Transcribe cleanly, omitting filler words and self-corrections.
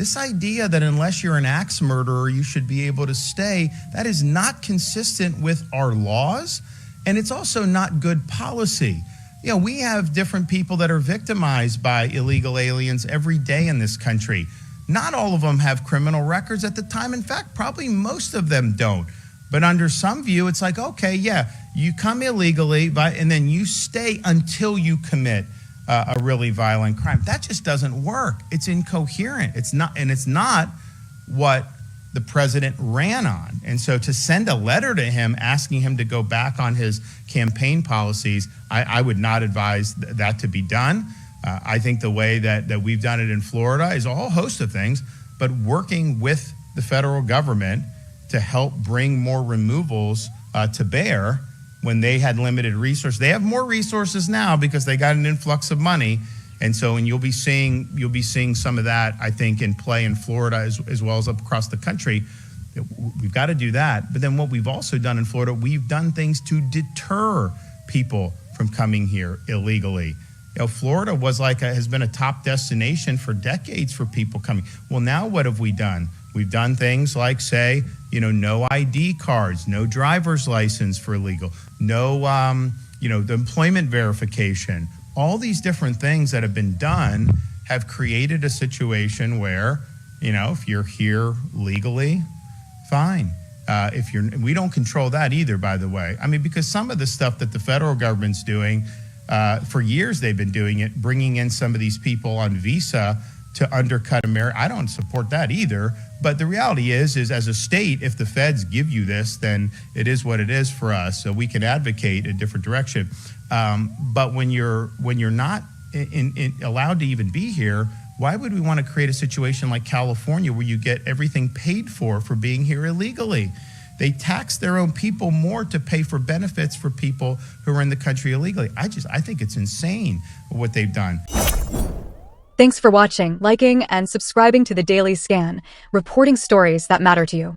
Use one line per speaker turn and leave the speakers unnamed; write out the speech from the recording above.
This idea that unless you're an axe murderer, you should be able to stay, that is not consistent with our laws, and it's also not good policy. You know, we have different people that are victimized by illegal aliens every day in this country. Not all of them have criminal records at the time. In fact, probably most of them don't. But under some view, it's like, okay, yeah, you come illegally, and then you stay until you commit a really violent crime. That just doesn't work. It's incoherent. It's not what the president ran on. And so to send a letter to him asking him to go back on his campaign policies, I would not advise that to be done. I think the way that we've done it in Florida is a whole host of things, but working with the federal government to help bring more removals to bear when they had limited resources. They have more resources now because they got an influx of money. And so, and you'll be seeing some of that, I think, in play in Florida as well as up across the country. We've got to do that. But then what we've also done in Florida, we've done things to deter people from coming here illegally. You know, Florida has been a top destination for decades for people coming. Well, now what have we done? We've done things like, say, no ID cards, no driver's license for illegal, no, the employment verification. All these different things that have been done have created a situation where, if you're here legally, fine. We don't control that either, by the way. I mean, because some of the stuff that the federal government's doing, for years they've been doing it, bringing in some of these people on visa to undercut America. I don't support that either. But the reality is as a state, if the feds give you this, then it is what it is for us. So we can advocate a different direction. But when you're not allowed to even be here, why would we want to create a situation like California where you get everything paid for being here illegally? They tax their own people more to pay for benefits for people who are in the country illegally. I think it's insane what they've done.
Thanks for watching, liking, and subscribing to The Daily Scan, reporting stories that matter to you.